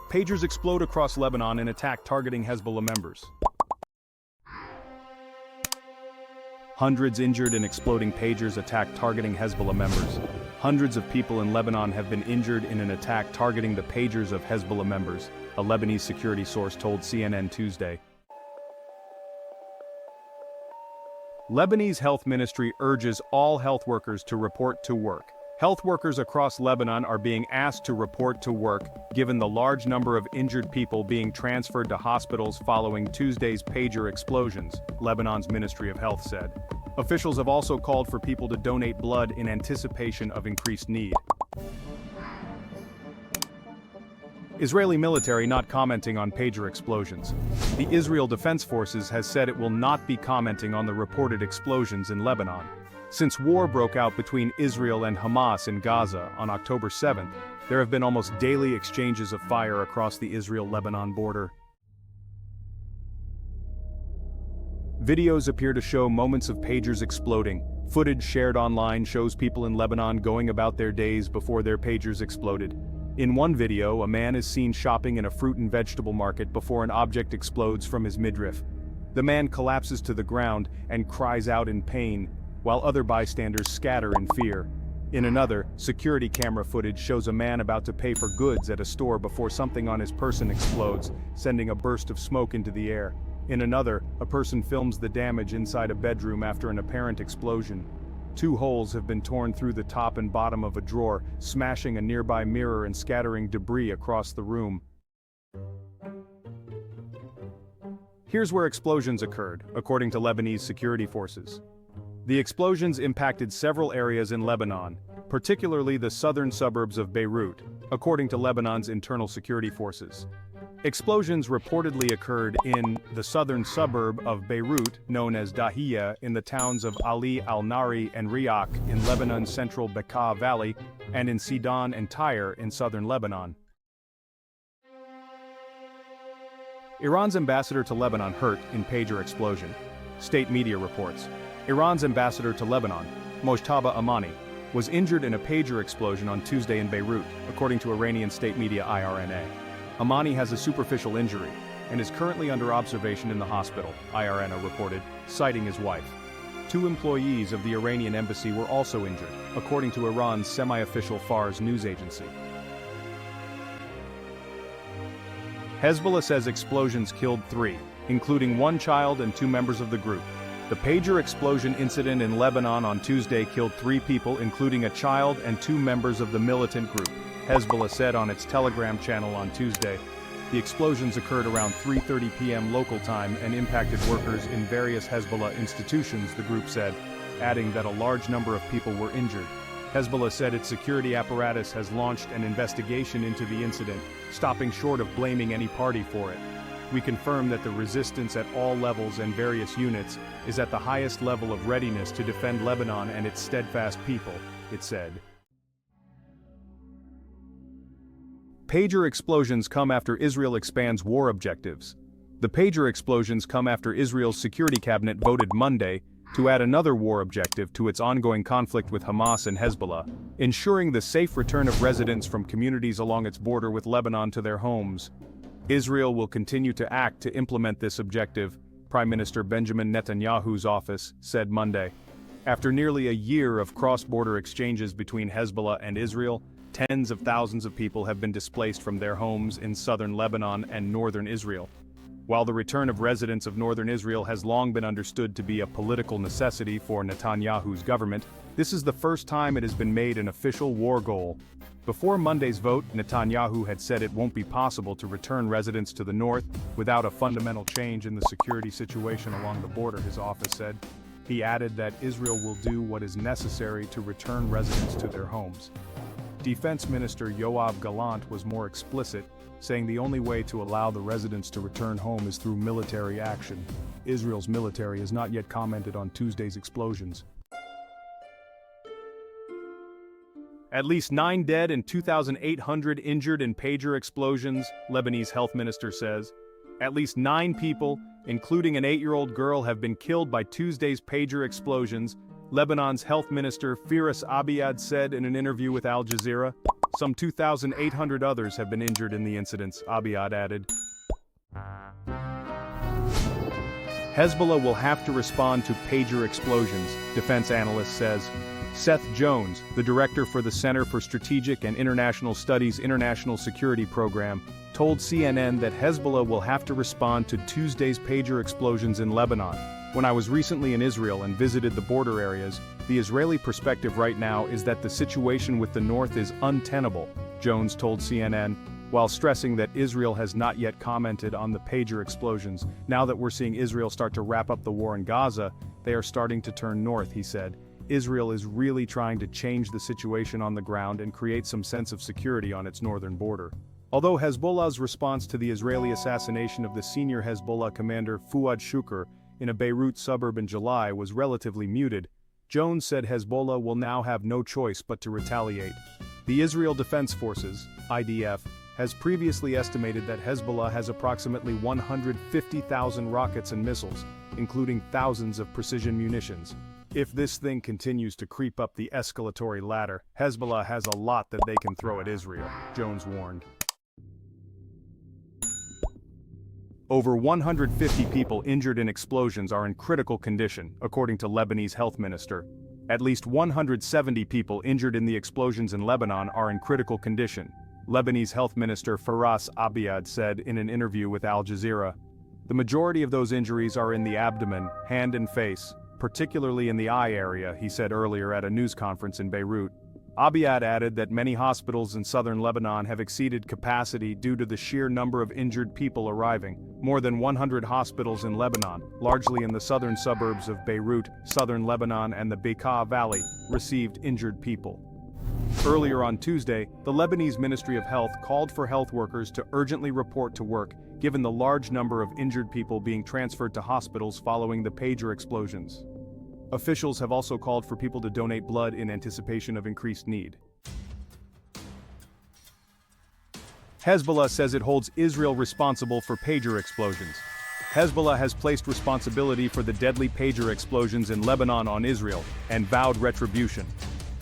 Pagers explode across Lebanon in attack targeting Hezbollah members. Hundreds injured in exploding pagers attack targeting Hezbollah members. Hundreds of people in Lebanon have been injured in an attack targeting the pagers of Hezbollah members, a Lebanese security source told CNN Tuesday. Lebanese Health Ministry urges all health workers to report to work. Health workers across Lebanon are being asked to report to work, given the large number of injured people being transferred to hospitals following Tuesday's pager explosions, Lebanon's Ministry of Health said. Officials have also called for people to donate blood in anticipation of increased need. Israeli military not commenting on pager explosions. The Israel Defense Forces has said it will not be commenting on the reported explosions in Lebanon. Since war broke out between Israel and Hamas in Gaza on October 7th, there have been almost daily exchanges of fire across the Israel-Lebanon border. Videos appear to show moments of pagers exploding. Footage shared online shows people in Lebanon going about their days before their pagers exploded. In one video, a man is seen shopping in a fruit and vegetable market before an object explodes from his midriff. The man collapses to the ground and cries out in pain, while other bystanders scatter in fear. In another, security camera footage shows a man about to pay for goods at a store before something on his person explodes, sending a burst of smoke into the air. In another, a person films the damage inside a bedroom after an apparent explosion. 2 holes have been torn through the top and bottom of a drawer, smashing a nearby mirror and scattering debris across the room. Here's where explosions occurred, according to Lebanese security forces. The explosions impacted several areas in Lebanon, particularly the southern suburbs of Beirut, according to Lebanon's internal security forces. Explosions reportedly occurred in the southern suburb of Beirut, known as Dahiya, in the towns of Ali al-Nari and Riaq in Lebanon's central Bekaa Valley, and in Sidon and Tyre in southern Lebanon. Iran's ambassador to Lebanon hurt in pager explosion. State media reports. Iran's ambassador to Lebanon, Mojtaba Amani, was injured in a pager explosion on Tuesday in Beirut, according to Iranian state media IRNA. Amani has a superficial injury and is currently under observation in the hospital, IRNA reported, citing his wife. 2 employees of the Iranian embassy were also injured, according to Iran's semi-official Fars news agency. Hezbollah says explosions killed 3, including 1 child and 2 members of the group. The pager explosion incident in Lebanon on Tuesday killed 3 people, including a child and 2 members of the militant group, Hezbollah said on its Telegram channel on Tuesday. The explosions occurred around 3:30 p.m. local time and impacted workers in various Hezbollah institutions, the group said, adding that a large number of people were injured. Hezbollah said its security apparatus has launched an investigation into the incident, stopping short of blaming any party for it. We confirm that the resistance at all levels and various units is at the highest level of readiness to defend Lebanon and its steadfast people, it said. Pager explosions come after Israel expands war objectives. The pager explosions come after Israel's security cabinet voted Monday to add another war objective to its ongoing conflict with Hamas and Hezbollah, ensuring the safe return of residents from communities along its border with Lebanon to their homes. Israel will continue to act to implement this objective, Prime Minister Benjamin Netanyahu's office said Monday. After nearly a year of cross-border exchanges between Hezbollah and Israel, tens of thousands of people have been displaced from their homes in southern Lebanon and northern Israel. While the return of residents of northern Israel has long been understood to be a political necessity for Netanyahu's government, this is the first time it has been made an official war goal. Before Monday's vote, Netanyahu had said it won't be possible to return residents to the north without a fundamental change in the security situation along the border, his office said. He added that Israel will do what is necessary to return residents to their homes. Defense Minister Yoav Gallant was more explicit, saying the only way to allow the residents to return home is through military action. Israel's military has not yet commented on Tuesday's explosions. At least 9 dead and 2,800 injured in pager explosions, Lebanese health minister says. At least 9 people, including an 8-year-old girl, have been killed by Tuesday's pager explosions, Lebanon's health minister Firas Abiad said in an interview with Al Jazeera. Some 2,800 others have been injured in the incidents, Abiad added. Hezbollah will have to respond to pager explosions, defense analyst says. Seth Jones, the director for the Center for Strategic and International Studies International Security Program, told CNN that Hezbollah will have to respond to Tuesday's pager explosions in Lebanon. When I was recently in Israel and visited the border areas, the Israeli perspective right now is that the situation with the north is untenable, Jones told CNN, while stressing that Israel has not yet commented on the pager explosions. Now that we're seeing Israel start to wrap up the war in Gaza, they are starting to turn north, he said. Israel is really trying to change the situation on the ground and create some sense of security on its northern border. Although Hezbollah's response to the Israeli assassination of the senior Hezbollah commander Fuad Shukr in a Beirut suburb in July was relatively muted, Jones said Hezbollah will now have no choice but to retaliate. The Israel Defense Forces, IDF, has previously estimated that Hezbollah has approximately 150,000 rockets and missiles, including thousands of precision munitions. If this thing continues to creep up the escalatory ladder, Hezbollah has a lot that they can throw at Israel, Jones warned. Over 150 people injured in explosions are in critical condition, according to Lebanese health minister. At least 170 people injured in the explosions in Lebanon are in critical condition, Lebanese health minister Faras Abiad said in an interview with Al Jazeera. The majority of those injuries are in the abdomen, hand and face, particularly in the eye area, he said earlier at a news conference in Beirut. Abiad added that many hospitals in southern Lebanon have exceeded capacity due to the sheer number of injured people arriving. More than 100 hospitals in Lebanon, largely in the southern suburbs of Beirut, southern Lebanon and the Bekaa Valley, received injured people. Earlier on Tuesday, the Lebanese Ministry of Health called for health workers to urgently report to work, given the large number of injured people being transferred to hospitals following the pager explosions. Officials have also called for people to donate blood in anticipation of increased need. Hezbollah says it holds Israel responsible for pager explosions. Hezbollah has placed responsibility for the deadly pager explosions in Lebanon on Israel and vowed retribution.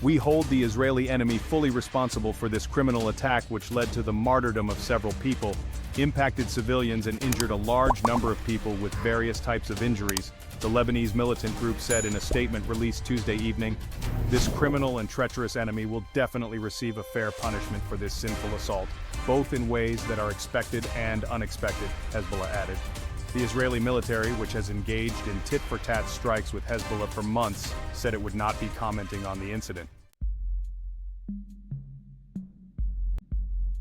We hold the Israeli enemy fully responsible for this criminal attack which led to the martyrdom of several people, impacted civilians and injured a large number of people with various types of injuries, the Lebanese militant group said in a statement released Tuesday evening. This criminal and treacherous enemy will definitely receive a fair punishment for this sinful assault, both in ways that are expected and unexpected, Hezbollah added. The Israeli military, which has engaged in tit-for-tat strikes with Hezbollah for months, said it would not be commenting on the incident.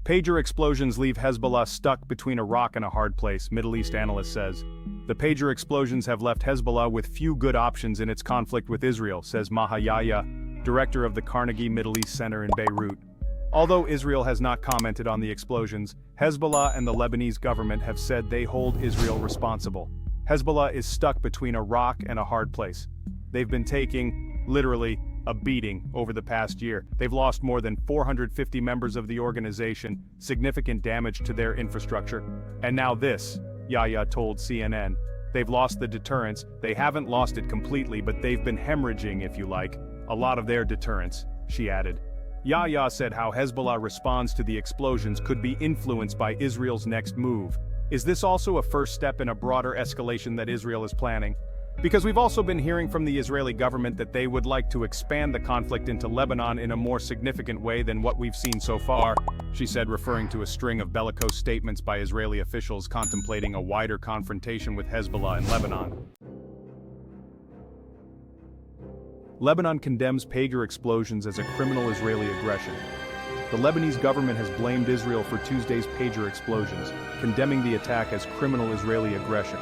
Pager explosions leave Hezbollah stuck between a rock and a hard place, Middle East analyst says. The pager explosions have left Hezbollah with few good options in its conflict with Israel, says Maha Yahya, director of the Carnegie Middle East Center in Beirut. Although Israel has not commented on the explosions, Hezbollah and the Lebanese government have said they hold Israel responsible. Hezbollah is stuck between a rock and a hard place. They've been taking, literally, a beating over the past year. They've lost more than 450 members of the organization, significant damage to their infrastructure. And now this, Yahya told CNN. They've lost the deterrence. They haven't lost it completely, but they've been hemorrhaging, if you like, a lot of their deterrence, she added. Yahya said how Hezbollah responds to the explosions could be influenced by Israel's next move. Is this also a first step in a broader escalation that Israel is planning? Because we've also been hearing from the Israeli government that they would like to expand the conflict into Lebanon in a more significant way than what we've seen so far, she said, referring to a string of bellicose statements by Israeli officials contemplating a wider confrontation with Hezbollah in Lebanon. Lebanon condemns pager explosions as a criminal Israeli aggression. The Lebanese government has blamed Israel for Tuesday's pager explosions, condemning the attack as criminal Israeli aggression.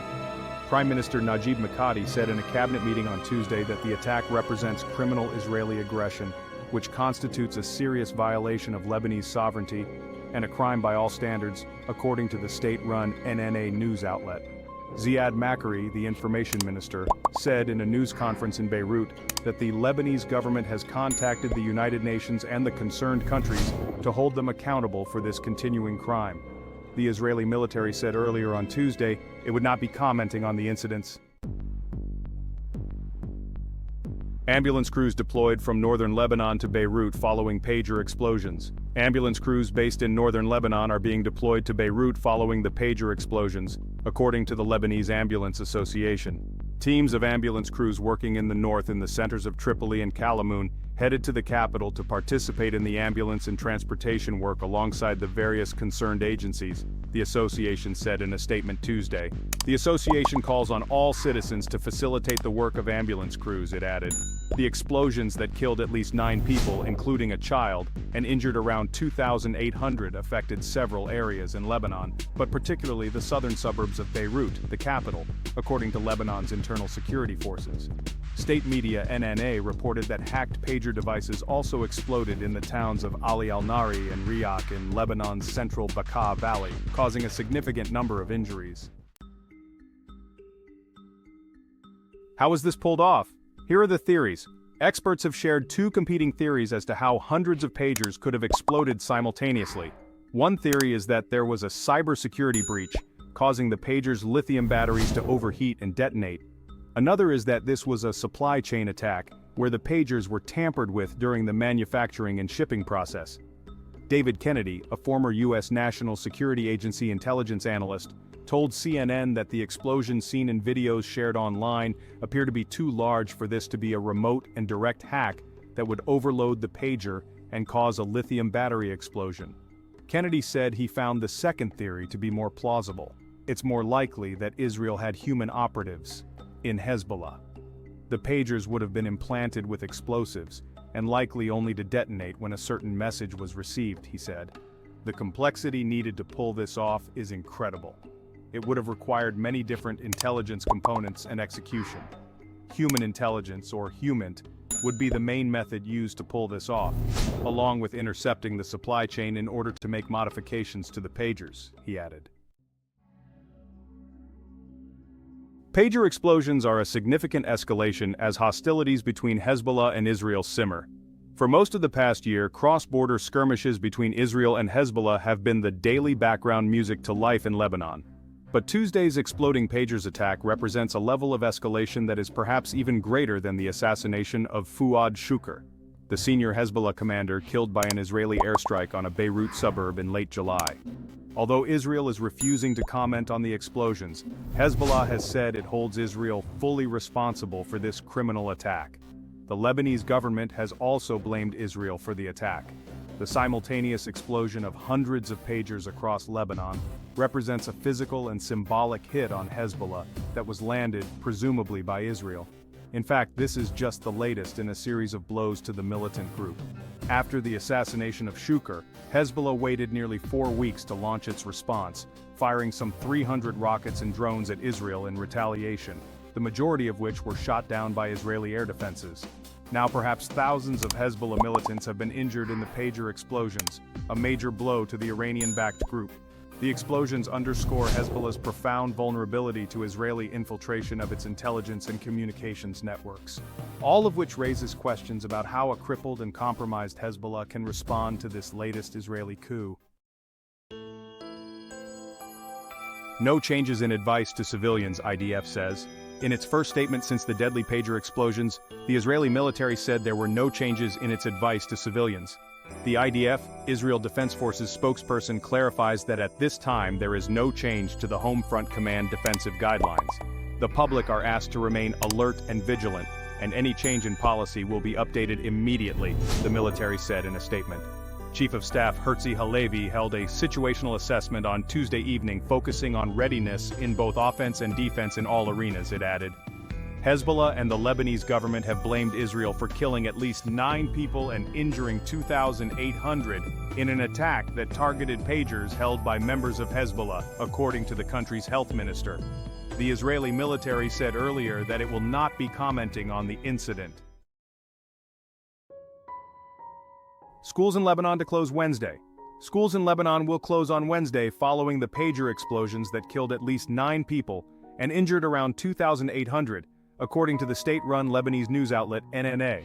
Prime Minister Najib Mikati said in a cabinet meeting on Tuesday that the attack represents criminal Israeli aggression, which constitutes a serious violation of Lebanese sovereignty and a crime by all standards, according to the state-run NNA news outlet. Ziad Makari, the information minister, said in a news conference in Beirut that the Lebanese government has contacted the United Nations and the concerned countries to hold them accountable for this continuing crime. The Israeli military said earlier on Tuesday it would not be commenting on the incidents. Ambulance crews deployed from northern Lebanon to Beirut following pager explosions. Ambulance crews based in northern Lebanon are being deployed to Beirut following the pager explosions, according to the Lebanese Ambulance Association. Teams of ambulance crews working in the north in the centers of Tripoli and Kalamoun headed to the capital to participate in the ambulance and transportation work alongside the various concerned agencies, the association said in a statement Tuesday. The association calls on all citizens to facilitate the work of ambulance crews, it added. The explosions that killed at least 9 people, including a child, and injured around 2,800 affected several areas in Lebanon, but particularly the southern suburbs of Beirut, the capital, according to Lebanon's internal security forces. State media NNA reported that hacked pager devices also exploded in the towns of Ali al-Nari and Riyak in Lebanon's central Bekaa Valley, causing a significant number of injuries. How was this pulled off? Here are the theories. Experts have shared 2 competing theories as to how hundreds of pagers could have exploded simultaneously. One theory is that there was a cybersecurity breach, causing the pager's lithium batteries to overheat and detonate. Another is that this was a supply chain attack, where the pagers were tampered with during the manufacturing and shipping process. David Kennedy, a former U.S. National Security Agency intelligence analyst, told CNN that the explosions seen in videos shared online appear to be too large for this to be a remote and direct hack that would overload the pager and cause a lithium battery explosion. Kennedy said he found the second theory to be more plausible. It's more likely that Israel had human operatives in Hezbollah. The pagers would have been implanted with explosives, and likely only to detonate when a certain message was received, he said. The complexity needed to pull this off is incredible. It would have required many different intelligence components and execution. Human intelligence, or HUMINT, would be the main method used to pull this off, along with intercepting the supply chain in order to make modifications to the pagers, he added. Pager explosions are a significant escalation as hostilities between Hezbollah and Israel simmer. For most of the past year, cross-border skirmishes between Israel and Hezbollah have been the daily background music to life in Lebanon. But Tuesday's exploding pagers attack represents a level of escalation that is perhaps even greater than the assassination of Fuad Shukr, the senior Hezbollah commander killed by an Israeli airstrike on a Beirut suburb in late July. Although Israel is refusing to comment on the explosions, Hezbollah has said it holds Israel fully responsible for this criminal attack. The Lebanese government has also blamed Israel for the attack. The simultaneous explosion of hundreds of pagers across Lebanon represents a physical and symbolic hit on Hezbollah that was landed, presumably by Israel. In fact, this is just the latest in a series of blows to the militant group. After the assassination of Shukr, Hezbollah waited nearly 4 weeks to launch its response, firing some 300 rockets and drones at Israel in retaliation, the majority of which were shot down by Israeli air defenses. Now perhaps thousands of Hezbollah militants have been injured in the pager explosions, a major blow to the Iranian-backed group. The explosions underscore Hezbollah's profound vulnerability to Israeli infiltration of its intelligence and communications networks, all of which raises questions about how a crippled and compromised Hezbollah can respond to this latest Israeli coup. No changes in advice to civilians, IDF says. In its first statement since the deadly pager explosions, the Israeli military said there were no changes in its advice to civilians. The IDF, Israel Defense Forces spokesperson, clarifies that at this time there is no change to the Home Front Command defensive guidelines. The public are asked to remain alert and vigilant, and any change in policy will be updated immediately, the military said in a statement. Chief of Staff Herzi Halevi held a situational assessment on Tuesday evening focusing on readiness in both offense and defense in all arenas, it added. Hezbollah and the Lebanese government have blamed Israel for killing at least 9 people and injuring 2,800 in an attack that targeted pagers held by members of Hezbollah, according to the country's health minister. The Israeli military said earlier that it will not be commenting on the incident. Schools in Lebanon to close Wednesday. Schools in Lebanon will close on Wednesday following the pager explosions that killed at least 9 people and injured around 2,800, according to the state-run Lebanese news outlet NNA.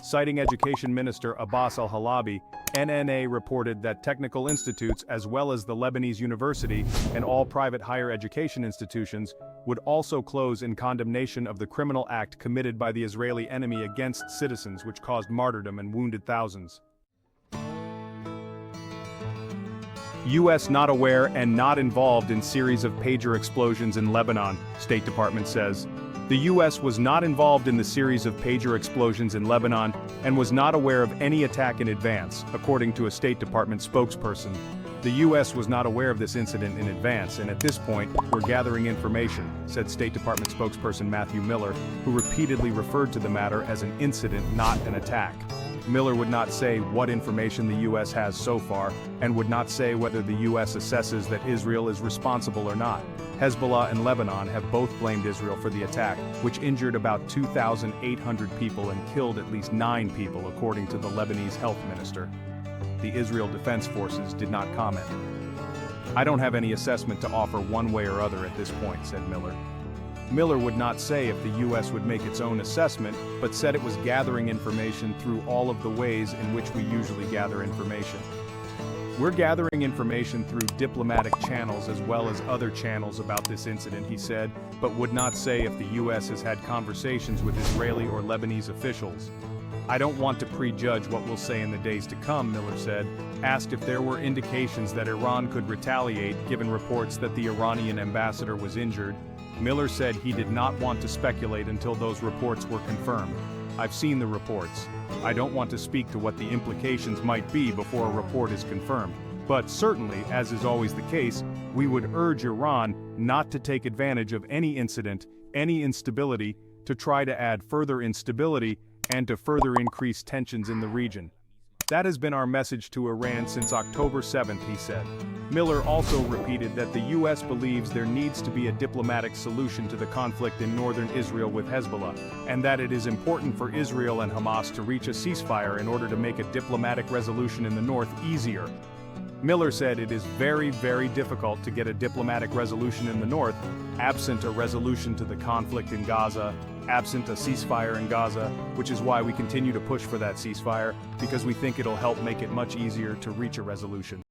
Citing Education Minister Abbas al-Halabi, NNA reported that technical institutes as well as the Lebanese University and all private higher education institutions would also close in condemnation of the criminal act committed by the Israeli enemy against citizens which caused martyrdom and wounded thousands. U.S. not aware and not involved in series of pager explosions in Lebanon, State Department says. The U.S. was not involved in the series of pager explosions in Lebanon and was not aware of any attack in advance, according to a State Department spokesperson. The U.S. was not aware of this incident in advance, and at this point, we're gathering information, said State Department spokesperson Matthew Miller, who repeatedly referred to the matter as an incident, not an attack. Miller would not say what information the U.S. has so far, and would not say whether the U.S. assesses that Israel is responsible or not. Hezbollah and Lebanon have both blamed Israel for the attack, which injured about 2,800 people and killed at least 9 people, according to the Lebanese health minister. The Israel Defense Forces did not comment. "I don't have any assessment to offer one way or other at this point," said Miller. Miller would not say if the U.S. would make its own assessment, but said it was gathering information through all of the ways in which we usually gather information. "We're gathering information through diplomatic channels as well as other channels about this incident," he said, but would not say if the U.S. has had conversations with Israeli or Lebanese officials. "I don't want to prejudge what we'll say in the days to come," Miller said, asked if there were indications that Iran could retaliate given reports that the Iranian ambassador was injured. Miller said he did not want to speculate until those reports were confirmed. "I've seen the reports. I don't want to speak to what the implications might be before a report is confirmed. But certainly, as is always the case, we would urge Iran not to take advantage of any incident, any instability, to try to add further instability and to further increase tensions in the region. That has been our message to Iran since October 7th, he said. Miller also repeated that the U.S. believes there needs to be a diplomatic solution to the conflict in northern Israel with Hezbollah, and that it is important for Israel and Hamas to reach a ceasefire in order to make a diplomatic resolution in the north easier. Miller said it is very, very difficult to get a diplomatic resolution in the north, absent a resolution to the conflict in Gaza, absent a ceasefire in Gaza, which is why we continue to push for that ceasefire, because we think it'll help make it much easier to reach a resolution.